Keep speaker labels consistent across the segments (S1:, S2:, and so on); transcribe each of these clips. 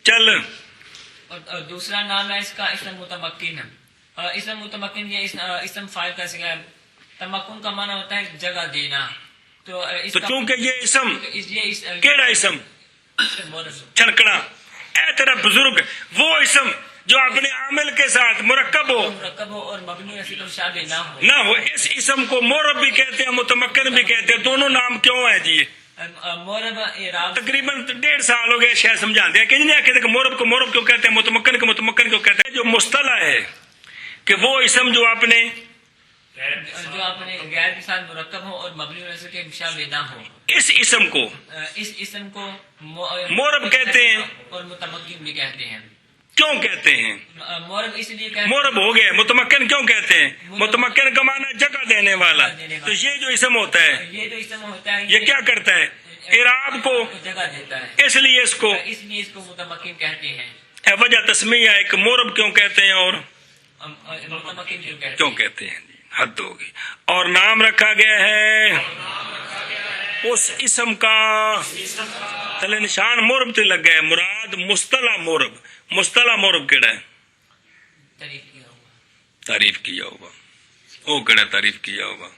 S1: چل.
S2: اور دوسرا نام ہے اس کا اسم متمکن. اسم متمکن یہ اسم فاعل کا صیغہ ہے. تمکن کا معنی ہوتا ہے جگہ دینا. تو
S1: چونکہ یہ اسم
S2: یہ
S1: کیڑا اسم چھڑکنا اے تیرا بزرگ وہ اسم جو اپنے عامل کے ساتھ مرکب ہو
S2: اور مبنی اصل و شابہ
S1: نہ ہو. اس اسم کو مورب بھی کہتے ہیں متمکن بھی کہتے ہیں. دونوں نام کیوں ہیں جی؟
S2: مورب اعراب
S1: تقریباً 1.5 سال ہو گئے شاید سمجھاتے ہیں کہ نہیں کہتے کہ مورب کو مورب کیوں کہتے ہیں, متمکن کو متمکن کیوں کہتے ہیں. جو مصطلح ہے کہ وہ اسم جو اپنے
S2: غیر کے ساتھ مرکب ہو اور مبنی اصل کے شابہ نہ ہو,
S1: اس اسم کو مورب کہتے ہیں
S2: اور متمکن بھی کہتے ہیں.
S1: کیوں کہتے ہیں؟
S2: مورب اس لیے کہتے ہیں
S1: مورب ہو گیا. متمکن کیوں کہتے ہیں؟ متمکن کا معنی جگہ دینے والا. تو یہ جو اسم ہوتا ہے
S2: یہ جو اسم ہوتا ہے
S1: یہ کیا کرتا ہے؟ اعراب کو
S2: جگہ دیتا ہے.
S1: اس لیے اس کو
S2: متمکن کہتے ہیں.
S1: وجہ تسمیہ ہے کہ مورب کیوں کہتے ہیں اور
S2: متمکن
S1: کیوں کہتے ہیں. حد ہوگی. اور نام رکھا گیا ہے اس اسم کا تلے نشان مورب تے لگ گیا. مراد مصطلح مورب. مصطلح مورب کیڑا ہے؟ تعریف کیا ہوگا. وہ کیڑا تعریف کیا ہوگا؟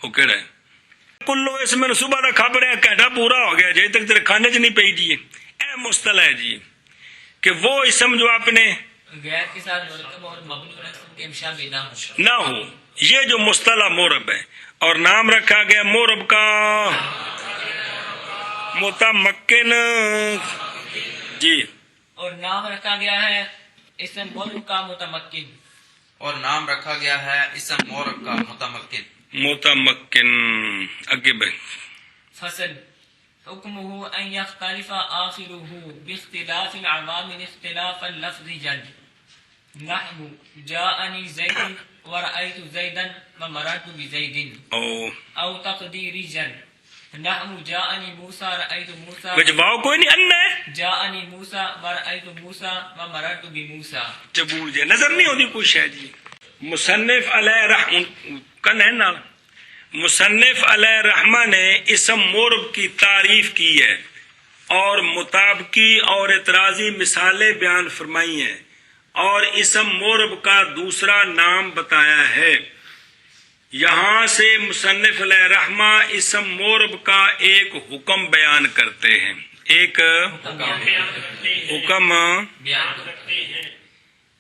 S1: وہ کیڑا ہے؟ کلو اس میں صبح کا خبر ہے گھنٹہ پورا ہو گیا جی تک تیرے کھانے چ نہیں پئی جی. اے مصطلح ہے جی کہ وہ اسم جو اپنے
S2: غیر کے ساتھ مرکب اور مبنی اصل کے شابہ
S1: نہ ہو. یہ جو مصطلح مورب ہے. اور نام رکھا گیا مورب کا متمکن جی.
S2: اور نام رکھا گیا ہے اسم مورب کا متمکن.
S3: اور نام رکھا گیا ہے اسم مورب کا متمکن.
S1: متمکن آگے بھائی.
S2: فصل حکمه ان يختلف آخره باختلاف العوامل اختلافا لفظيا نحو جاءني زيد ورأيت زيدا ومررت بزيد او تقديريا نحو جاءني موسى رأيت موسى
S1: جواب کوئی نہیں ان ہے.
S2: جاءني موسى ورأيت موسى ومررت بموسى.
S1: جبول جی نظر نہیں ہوتی کچھ ہے جی. مصنف علیہ رحم کن ہے نا. مصنف علیہ رحمہ نے اسم مورب کی تعریف کی ہے اور مطابقی اور اعتراضی مثالیں بیان فرمائی ہیں اور اسم مورب کا دوسرا نام بتایا ہے. یہاں سے مصنف علیہ رحمہ اسم مورب کا ایک حکم بیان کرتے ہیں. ایک حکم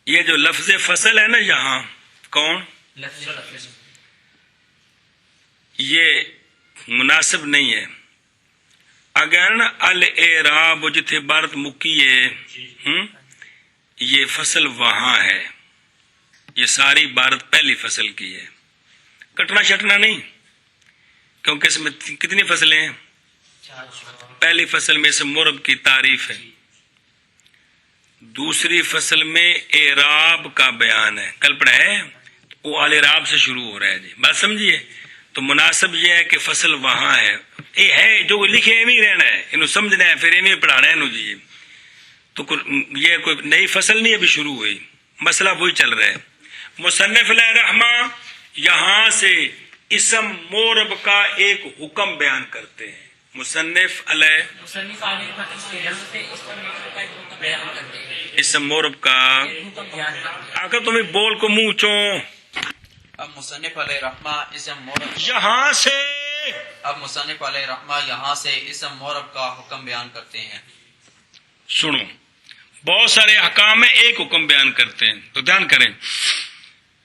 S1: یہ جو لفظ فصل ہے نا یہاں کون یہ مناسب نہیں ہے. اگر الاعراب جتھے عبارت مکی ہے یہ فصل وہاں ہے. یہ ساری عبارت پہلی فصل کی ہے. کٹنا شٹنا نہیں کیونکہ اس میں کتنی فصلیں ہیں؟ پہلی فصل میں اسم مورب کی تعریف ہے. دوسری فصل میں اعراب کا بیان ہے. کل پڑھا ہے وہ الاعراب سے شروع ہو رہا ہے جی. بات سمجھیے. تو مناسب یہ ہے کہ فصل وہاں ہے. یہ ہے جو لکھے ایویں رہنا ہے انہوں سمجھنا ہے پھر ایویں پڑھانا ہے انہوں جی. تو یہ کوئی نئی فصل نہیں ابھی شروع ہوئی. مسئلہ وہی چل رہا ہے. مصنف علیہ رحمہ یہاں سے اسم مورب کا ایک حکم بیان کرتے ہیں. مصنف علیہ اسم مورب کا اگر تمہیں بول کو منہ چوں.
S3: اب مصنف علیہ رحمہ اسم مورب
S1: یہاں سے
S3: مصنف علیہ رحمہ یہاں سے اسم مورب کا حکم بیان کرتے ہیں.
S1: سنو بہت سارے احکام میں ایک حکم بیان کرتے ہیں تو دھیان کریں.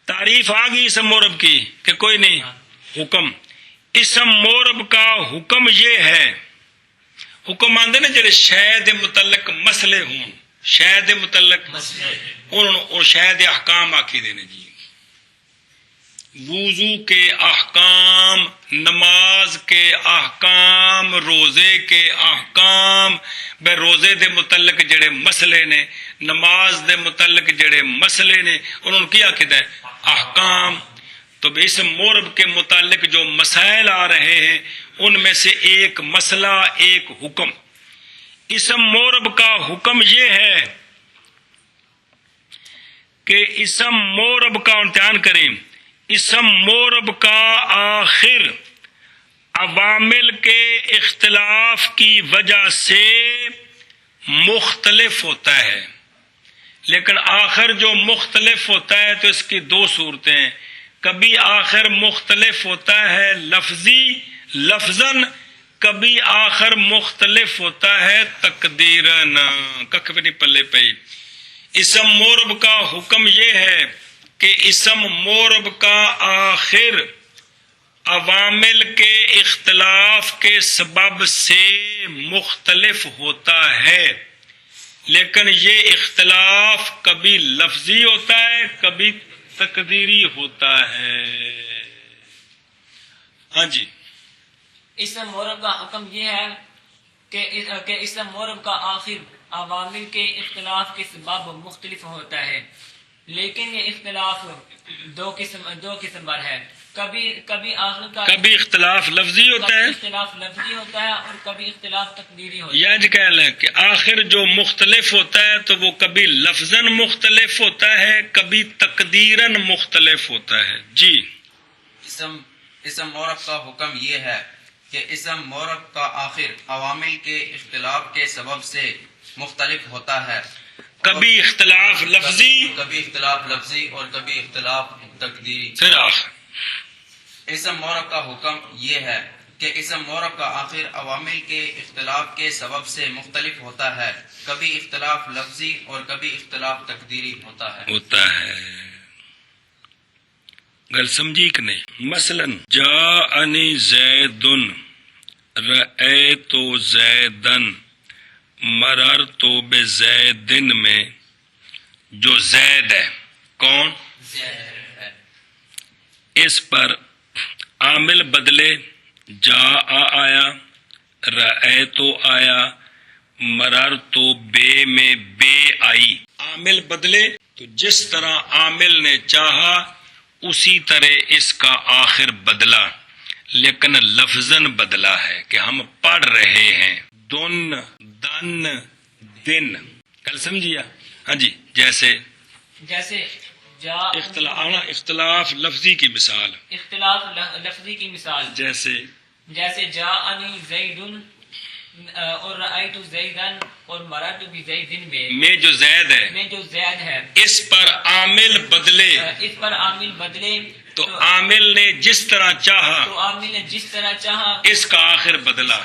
S1: تعریف آ گئی اسم مورب کی کہ کوئی نہیں. حکم اسم مورب کا حکم یہ ہے. حکم آندے نا جڑے شے دے متعلق مسئلے ہوں شے دے متعلق اور شے دے احکام آکھی دینے جی. وضو کے احکام نماز کے احکام روزے کے احکام بے روزے دے متعلق جڑے مسئلے نے نماز دے متعلق جڑے مسئلے نے انہوں نے کیا کہتا ہے احکام. تو اسم مورب کے متعلق جو مسائل آ رہے ہیں ان میں سے ایک مسئلہ ایک حکم. اسم مورب کا حکم یہ ہے کہ اسم مورب کا امتحان کریں. اسم مورب کا آخر عوامل کے اختلاف کی وجہ سے مختلف ہوتا ہے، لیکن آخر جو مختلف ہوتا ہے تو اس کی دو صورتیں ہیں، کبھی آخر مختلف ہوتا ہے لفظاً، کبھی آخر مختلف ہوتا ہے تقدیراً۔ ککھ بھی نہیں پلے پئی۔ اسم مورب کا حکم یہ ہے کہ اسم مورب کا آخر عوامل کے اختلاف کے سبب سے مختلف ہوتا ہے، لیکن یہ اختلاف کبھی لفظی ہوتا ہے کبھی تقدیری ہوتا ہے۔ ہاں جی،
S2: اسم مورب کا حکم یہ ہے کہ اسم مورب کا آخر عوامل کے اختلاف کے سبب مختلف ہوتا ہے، لیکن یہ اختلاف دو قسم پر ہے، کبھی آخر کا
S1: کبھی اختلاف لفظی ہوتا ہے،
S2: اختلاف لفظی ہوتا ہے اور کبھی اختلاف تقدیری ہوتا ہے۔
S1: یہ کہہ لیں کہ آخر جو مختلف ہوتا ہے تو وہ کبھی لفظاً مختلف ہوتا ہے کبھی تقدیراً مختلف ہوتا ہے۔ جی،
S3: اسم مورب کا حکم یہ ہے کہ اسم مورب کا آخر عوامل کے اختلاف کے سبب سے مختلف ہوتا ہے،
S1: کبھی اختلاف لفظی،
S3: کبھی اختلاف لفظی اور کبھی اختلاف تقدیری۔
S1: پھر آخر
S3: اسم مورب کا حکم یہ ہے کہ اسم مورب کا آخر عوامل کے اختلاف کے سبب سے مختلف ہوتا ہے، کبھی اختلاف لفظی اور کبھی اختلاف تقدیری ہوتا ہے۔
S1: گل سمجھی کہ نہیں؟ مثلا جاءنی زید رأیت زیدن مررت بزیدن میں جو زید ہے کون؟ اس پر عامل بدلے، جا آیا، رأیت آیا، مررت بے میں بے آئی، عامل بدلے تو جس طرح عامل نے چاہا اسی طرح اس کا آخر بدلا، لیکن لفظاً بدلا ہے کہ ہم پڑھ رہے ہیں دن دن دن۔ کل سمجھیا؟ ہاں جی، جیسے اختلاف لفظی کی مثال،
S2: اختلاف لفظی کی مثال جیسے جاءنی زیدن اور رأیت زیدن اور مررت بزیدن
S1: میں جو زید ہے اس پر عامل بدلے تو عامل نے جس طرح چاہا اس کا آخر بدلا،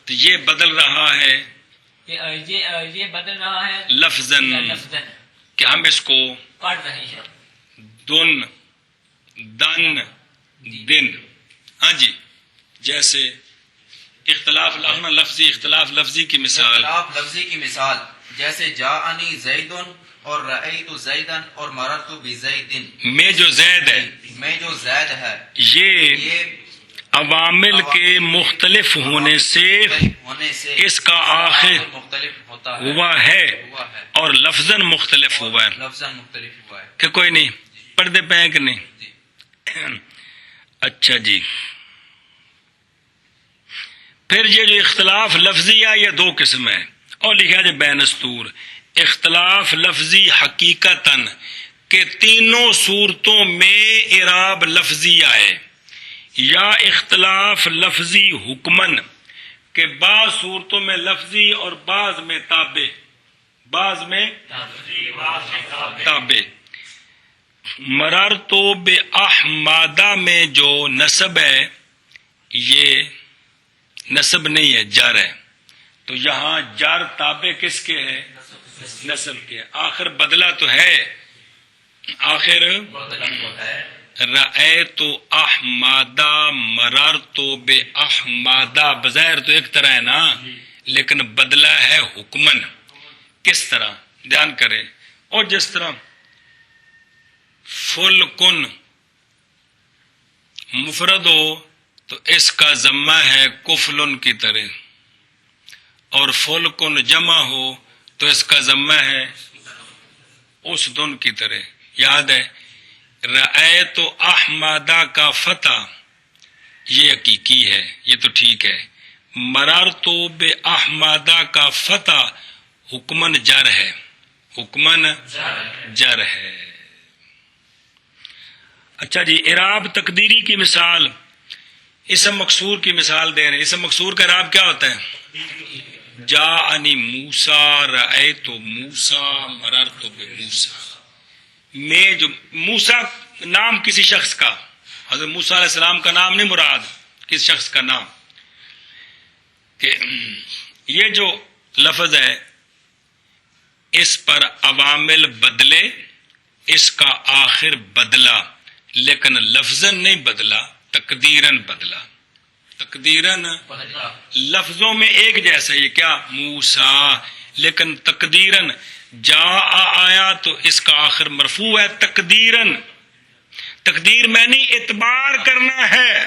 S1: تو یہ بدل رہا ہے لفظاً کہ ہم اس کو
S2: پڑھ رہے ہیں
S1: دن دن دن۔ ہاں جی، جیسے اختلاف لفظی کی مثال،
S3: اختلاف لفظی کی مثال جیسے جاءنی زیدن اور رأیت زیدن اور مررت بزیدن
S1: میں جو زید ہے یہ عوامل کے مختلف ہونے سے اس کا آخر
S3: مختلف
S1: ہوا ہے اور لفظاً مختلف ہوا ہے کہ کوئی نہیں پڑھتے پہ کہ نہیں؟ اچھا جی، پھر یہ جو اختلاف لفظی ہے یہ دو قسم ہے، اور لکھا جائے بینستور اختلاف لفظی حقیقتاً کہ تینوں صورتوں میں اعراب لفظی آئے، یا اختلاف لفظی حکمن کہ بعض صورتوں میں لفظی اور بعض میں تابع، مررت باحمدہ میں جو نصب ہے یہ نصب نہیں ہے، جر ہے، تو یہاں جر تابع کس کے ہے؟ نصب کے۔ آخر بدلا تو ہے، آخر رأیت احمدہ مررت باحمدہ بظاہر تو ایک طرح ہے نا، لیکن بدلا ہے حکمن۔ کس طرح؟ دھیان کریں، اور جس طرح فلکن مفرد ہو تو اس کا ضمہ ہے کفلن کی طرح، اور فلکن جمع ہو تو اس کا ضمہ ہے اسدن کی طرح۔ یاد ہے رأیت احمدہ کا فتح یہ حقیقی ہے، یہ تو ٹھیک ہے، مررت باحمدہ کا فتح حکمن جر ہے، حکمن جر ہے۔ اچھا جی، اعراب تقدیری کی مثال اسم مکسور کی مثال دے رہے ہیں۔ اسم مکسور کا اعراب کیا ہوتا ہے؟ جاءنی موسیٰ رأیت موسیٰ مررت بموسیٰ، میں جو موسیٰ نام کسی شخص کا، حضرت موسیٰ علیہ السلام کا نام نہیں مراد، کس شخص کا نام، کہ یہ جو لفظ ہے اس پر عوامل بدلے، اس کا آخر بدلا، لیکن لفظاً نہیں بدلا، تقدیراً بدلا، تقدیراً لفظوں میں ایک جیسا یہ کیا موسیٰ، لیکن تقدیراً جاء آیا تو اس کا آخر مرفوع ہے تقدیراً، تقدیر میں نہیں اعتبار کرنا ہے،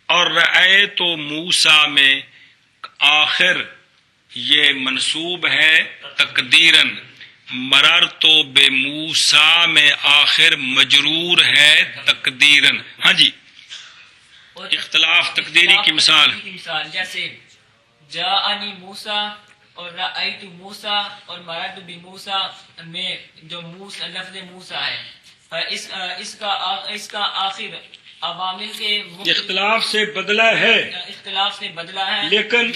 S1: اور رأیت موسیٰ میں آخر یہ منصوب ہے تقدیراً، مررت بموسیٰ میں آخر مجرور ہے تقدیراً۔ ہاں جی، اختلاف تقدیری کی مثال
S2: جیسے جاءنی موسیٰ اور رأیت موسیٰ اور مررت بموسیٰ میں جو لفظ موسیٰ ہے، اس کا آخر عوامل کے
S1: اختلاف سے بدلا ہے،
S2: اختلاف سے بدلا ہے،
S1: لیکن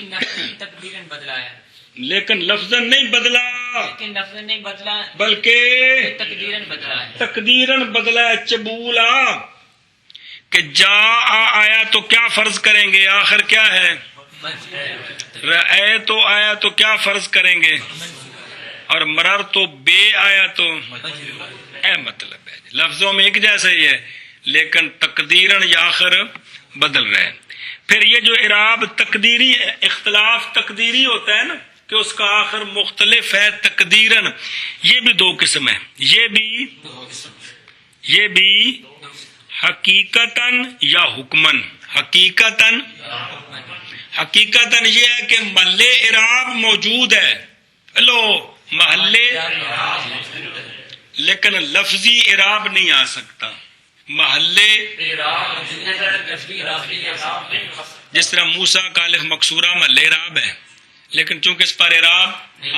S2: لفظ تقدیراً بدلا ہے،
S1: لیکن لفظاً نہیں بدلا،
S2: لیکن لفظ نہیں بدلا
S1: بلکہ
S2: تقدیراً بدلا ہے۔
S1: تقدیراً بدلا ہے، چبولا کہ جاء آیا تو کیا فرض کریں گے، آخر کیا ہے، رأے تو آیا تو کیا فرض کریں گے، اور مرر تو بے آیا تو اے مطلب ہے، لفظوں میں ایک جیسا ہی ہے لیکن تقدیراً یا آخر بدل رہے ہیں۔ پھر یہ جو اعراب تقدیری اختلاف تقدیری ہوتا ہے نا کہ اس کا آخر مختلف ہے تقدیراً، یہ بھی دو قسم ہے، یہ بھی حقیقتاً یا حکمن۔ حقیقتاً یہ ہے کہ محل اعراب موجود ہے، لو محلے، لیکن لفظی اعراب نہیں آ سکتا، محلے جس طرح موسیٰ کا الف مکسورہ محل اعراب ہے، لیکن چونکہ اس پر اعراب آ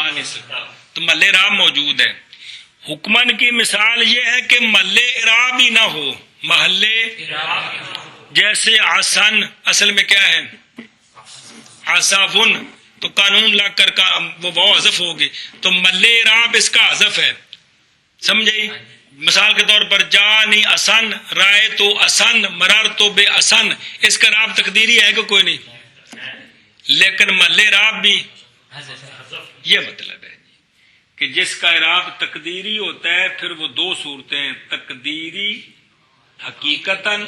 S1: نہیں سکتا تو محل اعراب موجود ہے۔ حکمن کی مثال یہ ہے کہ محل اعراب ہی نہ ہو، محل جیسے آسن اصل میں کیا ہے آصافن، تو قانون لا کر کا وہ حذف ہوگی، تو محل اعراب اس کا حذف ہے، سمجھے؟ مثال کے طور پر جانی اسن، رائے تو اسن، مرر تو بے اسن، اس کا اعراب تقدیری ہے کہ کوئی نہیں، لیکن محل اعراب بھی، یہ مطلب ہے کہ جس کا اعراب تقدیری ہوتا ہے پھر وہ دو صورتیں ہیں، تقدیری حقیقتاً،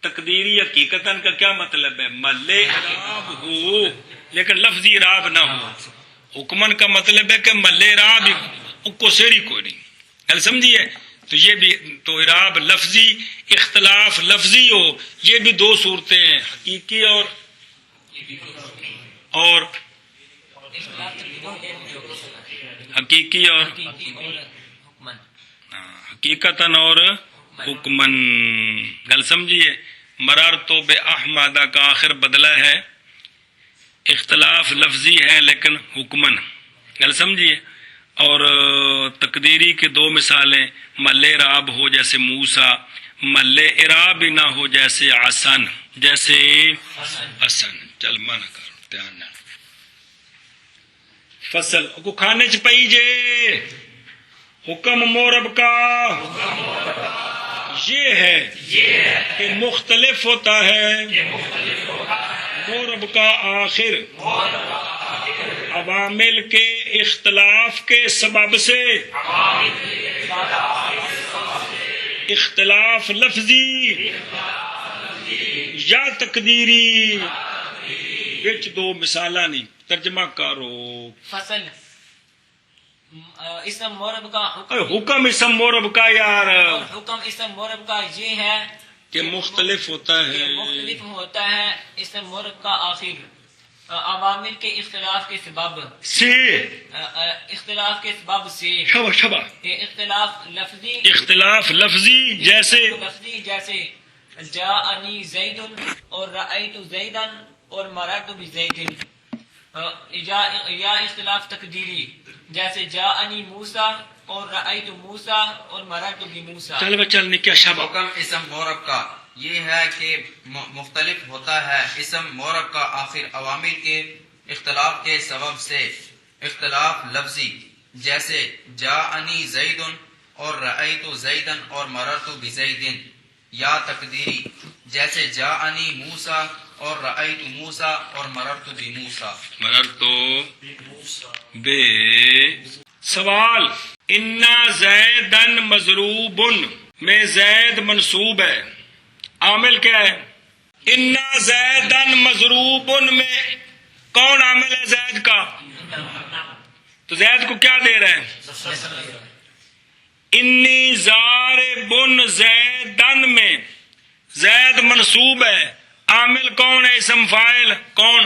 S1: تقدیری حقیقتاً کا کیا مطلب ہے، محل اعراب ہو لیکن لفظی اعراب نہ ہو، حکمن کا مطلب ہے کہ محل اعراب کو سیری کوئی نہیں، گل سمجھیے؟ تو یہ بھی تو اعراب لفظی اختلاف لفظی ہو، یہ بھی دو صورتیں ہیں، حقیقی اور حقیقی اور حقیقتاً اور حکمن، گل سمجھیے؟ مرار تو بے احمدہ کا آخر بدلہ ہے، اختلاف لفظی ہے لیکن حکمن، گل سمجھیے؟ اور تقدیری کی دو مثالیں، محل اعراب ہو جیسے موسیٰ، محل اعراب ہی نہ ہو جیسے آسن، جیسے حسن۔ چل مانا کرو دھیان نہ فصل کو کھانے چ پئی جے، حکم مورب کا یہ ہے کہ مختلف ہوتا ہے، مورب کا آخر عوامل کے اختلاف کے سبب سے، اختلاف لفظی یا تقدیری، وچ دو مثالاں نہیں، ترجمہ کرو۔
S2: فصل اسم مورب کا
S1: حکم اسم مورب کا یار،
S2: حکم اسم مورب کا یہ ہے
S1: کہ مختلف ہوتا ہے،
S2: مختلف ہوتا ہے اسم مورب کا آخر عوامل کے اختلاف کے سبب
S1: سے،
S2: اختلاف کے سبب سے،
S1: شبہ
S2: اختلاف لفظی
S1: جیسے
S2: جیسے جاءنی زید اور رأیت زیدا اور مررت بزید، یا اختلاف تقدیری جیسے جاءنی موسیٰ اور رأیت موسیٰ اور مررت بموسیٰ۔
S1: چل نکیا شبہ
S3: حکم اسم مورب کا یہ ہے کہ مختلف ہوتا ہے اسم مورب کا آخر عوامل کے اختلاف کے سبب سے اختلاف لفظی، جیسے جاءنی زید اور رأیت زیدن اور مررت بزیدن، یا تقدیری، جیسے جاءنی موسیٰ اور رأیت موسیٰ اور مررت بموسیٰ۔
S1: مررت بے سوال، انا زیدن مضروب میں زید منصوب ہے، عامل کیا ہے؟ انا زیدن مضروب میں کون عامل ہے زید کا؟ تو زید کو کیا دے رہے ہیں؟ انی ضارب زیدن میں زید منصوب ہے، عامل کون ہے؟ اسم فاعل کون؟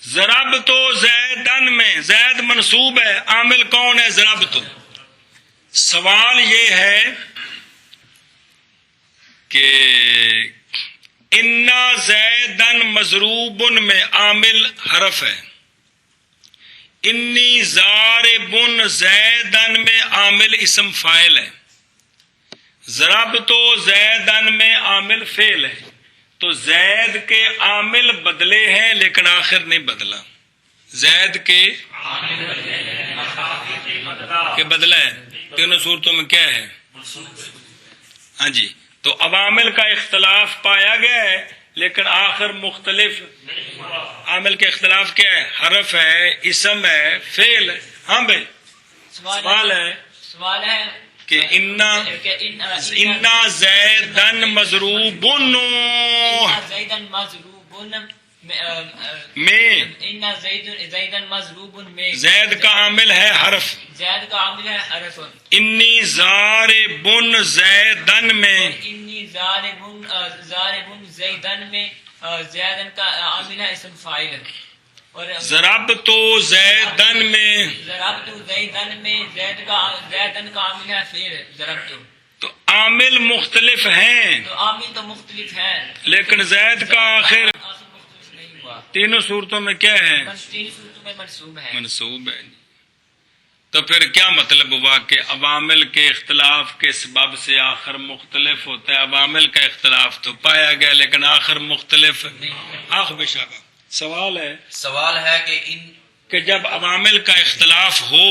S1: ضربت زیدن میں زید منصوب ہے، عامل کون ہے؟ ضربت۔ سوال یہ ہے کہ انا زیدن مضروب میں عامل حرف ہے، انی ضارب زیدن میں عامل اسم فاعل ہے، ضربت زیدن میں عامل فعل ہے۔ تو زید کے عامل بدلے ہیں لیکن آخر نہیں بدلا، زید کے بدلا ہے۔ تینوں صورتوں میں کیا ہے؟ ہاں جی، تو عوامل کا اختلاف پایا گیا ہے لیکن آخر مختلف، عامل کے اختلاف کیا ہے؟ حرف ہے، اسم ہے، فعل ہے۔ ہاں بھائی
S2: سوال ہے
S1: کہ انا زیدن مضروب
S2: زیدن مضروب
S1: میں
S2: انا زیدن مضروب میں
S1: زید کا عامل ہے حرف،
S2: زید کا عامل ہے حرف،
S1: انی ضارب زیدن میں
S2: انی ضارب زیدن میں زیدن کا عامل ہے اسم فاعل، اور
S1: ضربت زیدن میں
S2: ضربت زیدن میں زیدن کا عامل ہے فعل ضربت۔
S1: تو عامل مختلف ہیں
S2: تو عامل تو مختلف ہیں
S1: لیکن زید کا آخر
S2: مختلف نہیں ہوا،
S1: تینوں صورتوں میں کیا ہے؟
S2: تین صورتوں میں منصوب ہے۔
S1: منصوب ہے۔ تو پھر کیا مطلب ہوا کہ عوامل کے اختلاف کے سبب سے آخر مختلف ہوتا ہے؟ عوامل کا اختلاف تو پایا گیا لیکن آخر مختلف آخ بشابہ۔
S3: سوال ہے
S1: کہ جب عوامل کا اختلاف ہو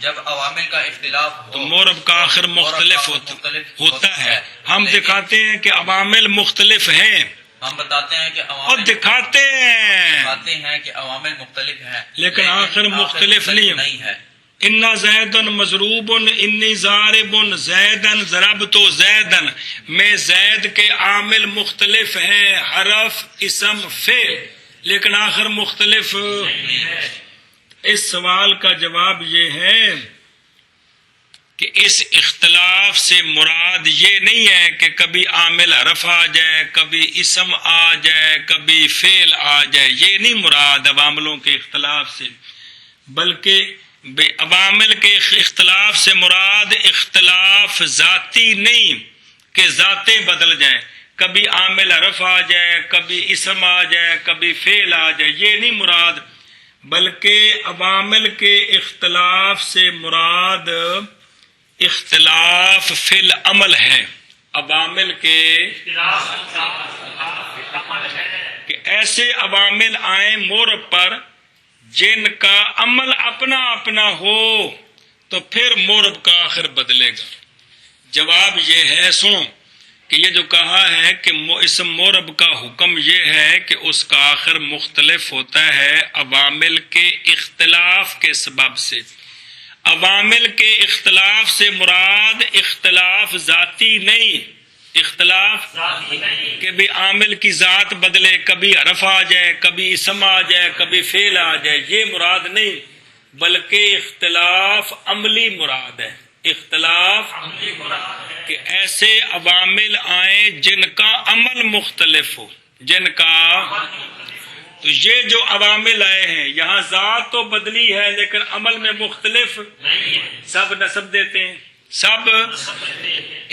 S3: جب عوامل کا اختلاف ہو
S1: تو مورب کا آخر مختلف ہوتا ہے۔ ہم دکھاتے ہیں کہ عوامل مختلف ہیں،
S3: ہم بتاتے ہیں کہ
S1: اور دکھاتے ہیں
S3: کہ عوامل مختلف ہیں
S1: لیکن آخر مختلف نہیں
S3: ہے۔
S1: انا زیدن مضروب انی ضارب زیدن ضربت زیدن میں زید کے عامل مختلف ہیں، حرف، اسم، فعل، لیکن آخر مختلف۔ اس سوال کا جواب یہ ہے کہ اس اختلاف سے مراد یہ نہیں ہے کہ کبھی عامل حرف آ جائے، کبھی اسم آ جائے، کبھی فعل آ جائے، یہ نہیں مراد عواملوں کے اختلاف سے، بلکہ عوامل کے اختلاف سے مراد اختلاف ذاتی نہیں کہ ذاتیں بدل جائیں، کبھی عامل حرف آ جائے، کبھی اسم آ جائے، کبھی فعل آ جائے، یہ نہیں مراد، بلکہ عوامل کے اختلاف سے مراد اختلاف فی العمل ہے۔ عوامل کے کہ ایسے عوامل آئیں مورب پر جن کا عمل اپنا اپنا ہو تو پھر مورب کا آخر بدلے گا۔ جواب یہ ہے، سنو کہ یہ جو کہا ہے کہ اسم مورب کا حکم یہ ہے کہ اس کا آخر مختلف ہوتا ہے عوامل کے اختلاف کے سبب سے۔ عوامل کے اختلاف سے مراد اختلاف ذاتی نہیں، اختلاف کہ بھی عامل کی ذات بدلے، کبھی حرف آ جائے، کبھی اسم آ جائے، کبھی فعل آ جائے، یہ مراد نہیں، بلکہ اختلاف عملی مراد ہے۔ اختلاف کہ ایسے عوامل آئیں جن کا عمل مختلف ہو، جن کا تو یہ جو عوامل آئے ہیں یہاں ذات تو بدلی ہے لیکن عمل میں مختلف، سب نسب دیتے ہیں، سب،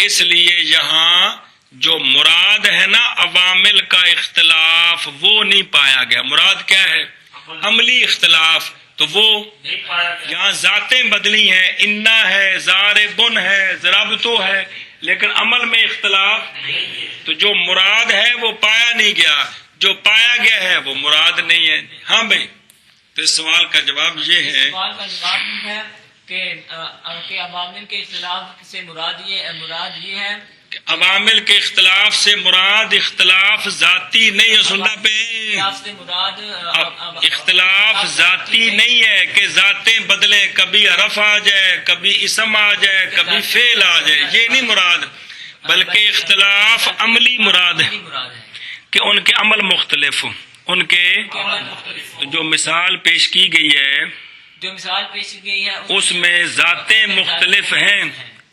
S1: اس لیے یہاں جو مراد ہے نا عوامل کا اختلاف وہ نہیں پایا گیا۔ مراد کیا ہے؟ عملی اختلاف، تو وہ یہاں ذاتیں بدلی ہیں، انا ہے، ضاربن ہے، ضربتو ہے، لیکن عمل میں اختلاف، تو جو مراد ہے وہ پایا نہیں گیا، جو پایا گیا ہے وہ مراد نہیں ہے۔ ہاں بھائی، تو اس سوال کا جواب یہ ہے،
S2: سوال کا جواب یہ ہے کہ عوامل کے اختلاف سے مراد یہ ہے
S1: کہ عوامل کے اختلاف سے مراد اختلاف ذاتی نہیں ہے۔ سننا پہ
S2: اختلاف سے مراد
S1: اختلاف ذاتی نہیں ہے کہ ذاتیں بدلیں، کبھی حرف آ جائے، کبھی اسم آ جائے، کبھی فعل آ جائے، یہ نہیں مراد، بلکہ اختلاف عملی مراد ہے
S2: مراد ہے
S1: کہ ان کے عمل مختلف ہوں، ان کے جو مثال پیش کی گئی ہے
S2: جو مثال پیش کی گئی ہے
S1: اس میں ذاتیں مختلف ہیں۔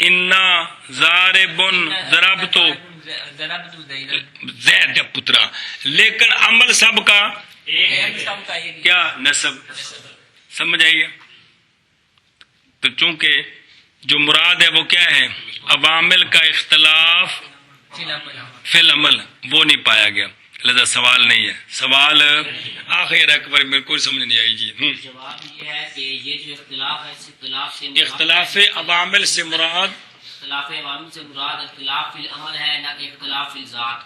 S1: انا ضاربن ضربتو زید پترا، لیکن عمل سب کا کیا نسب، سمجھ آئیے؟ تو چونکہ جو مراد ہے وہ کیا ہے، عوامل کا اختلاف فی العمل، وہ نہیں پایا گیا، لہذا سوال نہیں ہے۔ سوال آخر اکبر میرے کو سمجھ نہیں آئی جی۔
S4: جواب یہ ہے کہ یہ جو اختلاف ہے، اس اختلاف سے
S1: اختلاف عوامل سے مراد
S4: اختلاف عوامل سے مراد اختلاف فی العمل ہے، نہ کہ اختلاف فی الذات،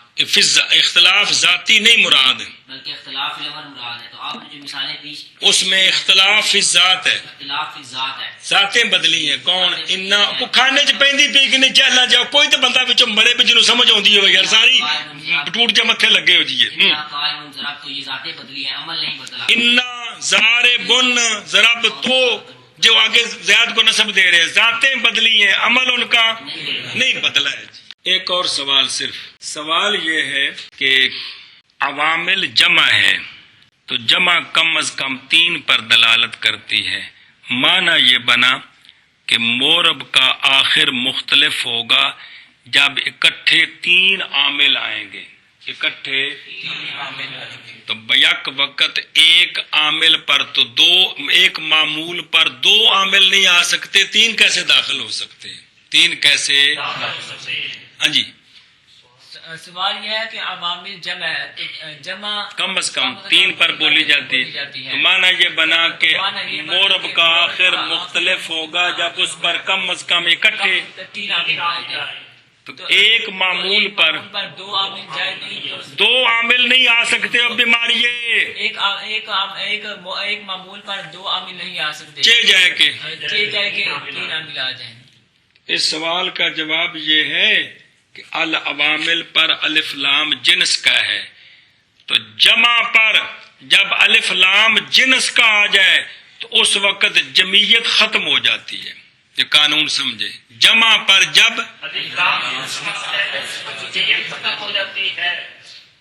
S1: اختلاف ذاتی نہیں مراد،
S4: بلکہ اختلاف فی العمل مراد ہے۔ تو آپ نے جو مثالیں دی
S1: اس میں اختلاف فی ذات ہے،
S4: اختلاف فی ذات ہے۔
S1: ذاتیں بدلی ہیں۔ کون؟ انا کو کھانے چ پیندی پی کہ نہیں جہلا جاؤ، کوئی تو بندہ وچ مرے پہ جنوں سمجھ آندی ہوے یار، ساری ٹوٹ جا متھے لگے ہو جی۔
S4: قائم ضرب، تو یہ ذاتیں بدلی ہیں، عمل نہیں بدلا۔
S1: انا ضاربن ضرب تو، جو آگے زیاد کو نسب دے رہے ہیں، ذاتیں بدلی ہیں، عمل ان کا نہیں بدلا ہے۔ ایک اور سوال، صرف سوال یہ ہے کہ عوامل جمع ہے تو جمع کم از کم 3 پر دلالت کرتی ہے، معنی یہ بنا کہ مورب کا آخر مختلف ہوگا جب اکٹھے 3 عامل آئیں گے، اکٹھے تو بیک وقت ایک عامل پر تو ایک معمول پر 2 عامل نہیں آ سکتے، 3 کیسے داخل ہو سکتے ہیں؟ 3 کیسے؟ ہاں جی،
S2: سوال یہ ہے کہ عوامل جمع ہے، تو جمع
S1: کم از کم 3 پر بولی جاتی ہے، تو معنی یہ بنا کہ مورب کا آخر مختلف ہوگا جب اس پر کم از کم اکٹھے
S2: 3 عامل آئے گے،
S1: تو ایک معمول پر
S2: 2 عامل جائز نہیں،
S1: 2 عامل نہیں آ سکتے۔ اب بیماری
S2: ایک معمول پر 2 عامل نہیں آ سکتے،
S1: جائے کہ
S2: 3 عامل آ جائیں۔
S1: اس سوال کا جواب یہ ہے کہ العوامل پر الف لام جنس کا ہے، تو جمع پر جب الف لام جنس کا آ جائے تو اس وقت جمعیت ختم ہو جاتی ہے، یہ قانون سمجھے۔ جمع پر جب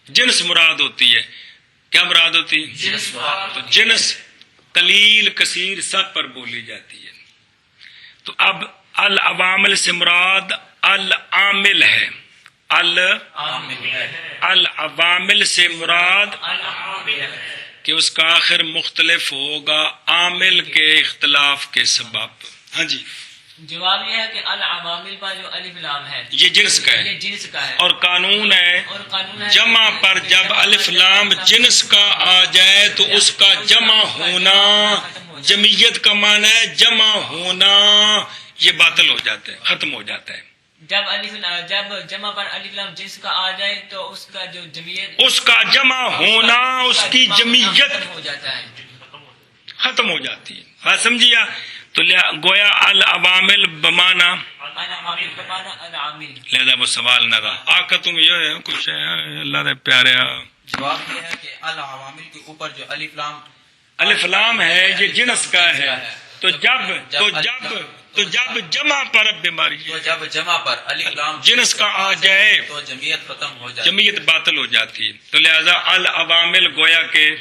S1: جنس مراد ہوتی ہے، کیا مراد ہوتی ہے؟ تو جنس قلیل کثیر سب پر بولی جاتی ہے۔ تو اب العوامل سے مراد العامل ہے، العوامل سے مراد کہ اس کا آخر مختلف ہوگا عامل کے اختلاف کے سبب۔ ہاں جی،
S2: جواب یہ ہے کہ العوامل پر جو الف لام ہے
S1: یہ جنس کا ہے،
S2: یہ جنس کا ہے،
S1: اور قانون ہے
S2: اور قانون ہے
S1: جمع پر جب الف لام جنس کا آ جائے تو اس کا جمع ہونا، جمعیت کا معنی ہے جمع ہونا، یہ باطل ہو جاتا ہے، ختم ہو جاتا ہے۔
S2: جب جمع پر الف لام جنس کا آ جائے تو اس کا جو جمعیت،
S1: اس کا جمع ہونا، اس کی جمعیت
S2: ختم ہو جاتا ہے،
S1: ختم ہو جاتی ہے۔ بات سمجھیا؟ تو گویا العوامل بمانا،
S2: العوامل کا معنی العامل۔
S1: لہذا وہ سوال نہ رہا۔ آقا تم یہ ہے کچھ ہے اللہ دے پیارے،
S3: جواب یہ ہے کہ العوامل کے اوپر جو الف لام
S1: الف لام ہے یہ جنس کا ہے، تو جب جمع پر بیماری
S3: تو جب جمع پر الف لام
S1: جنس کا آ جائے
S3: تو جمعیت ختم ہو جائے،
S1: جمعیت باطل ہو جاتی ہے، تو لہذا العوامل گویا کہ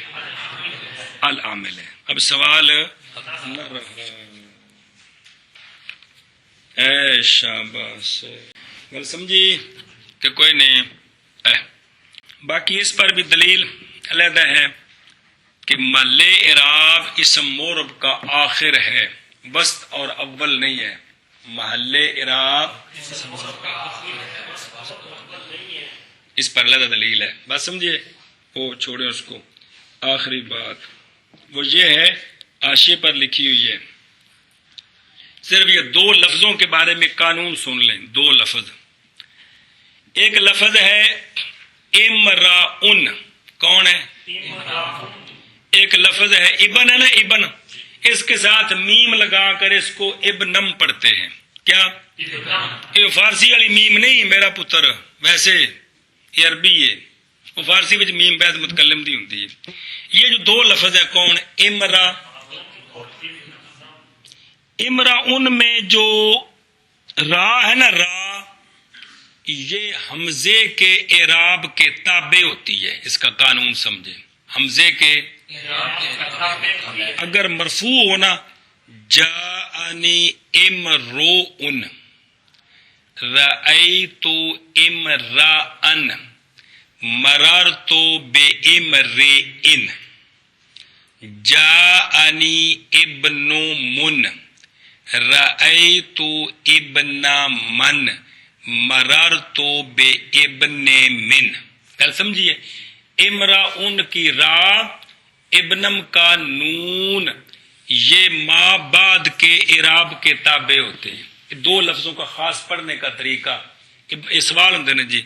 S1: العامل ہے۔ اب سوال نہ رہا، اے شاباش، گل سمجھی کہ کوئی نہیں؟ باقی اس پر بھی دلیل علیحدہ ہے کہ محل اعراب اسم مورب کا آخر ہے، وسط اور اول نہیں ہے۔ محل اعراب اس پر علیحدہ دلیل ہے، بات سمجھیے، وہ چھوڑیں اس کو۔ آخری بات وہ یہ ہے، حاشیے پر لکھی ہوئی ہے، صرف یہ 2 لفظوں کے بارے میں قانون سن لیں، 2 لفظ ایک لفظ ہے امراؤن، کون ہے؟ ایک لفظ ہے ابن، ہے نا ابن، اس کے ساتھ میم لگا کر اس کو ابنم پڑھتے ہیں. کیا؟ یہ فارسی والی میم نہیں میرا پتر، ویسے یہ عربی ہے، وہ فارسی میں میم بیت متکلم دی ہوتی ہے. یہ جو دو لفظ ہے کون؟ امرا ان میں جو را ہے نا، را یہ حمزے کے اعراب کے تابع ہوتی ہے. اس کا قانون سمجھے، حمزے کے اگر مرفوع ہونا جاءنی امرؤن، رأیت امرأن، مررت بامرئن، جاءنی ابن من، رأیت ابن من، مررت بابن من. کل سمجھیے، امراؤن کی را، ابنم کا نون، یہ ما بعد کے اعراب کے تابع ہوتے ہیں. دو لفظوں کا خاص پڑھنے کا طریقہ، سوال ہوتے نا جی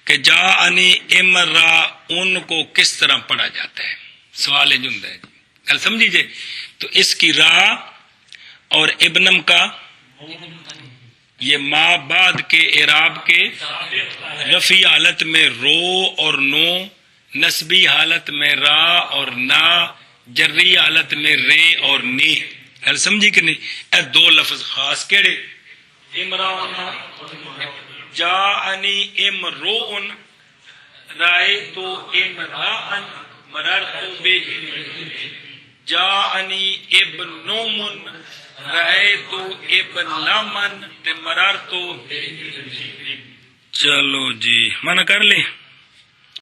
S1: کہ جاءنی امراؤن کو کس طرح پڑھا جاتا ہے، سوال ہے جو ہوتا ہے. کل سمجھیے، تو اس کی را اور ابنم کا یہ ما بعد کے اعراب کے رفعی حالت میں رو اور نو، نسبی حالت میں را اور نا، جری حالت میں رے اور نی. ہر سمجھی کہ نہیں؟ اے دو لفظ خاص کیڑے؟ امراؤن، جاءنی امرؤن، رأیت امرأن، مررت بامرئن، جاءنی ابن من، رأیت ابن من، مررت. چلو جی منع کر لیں.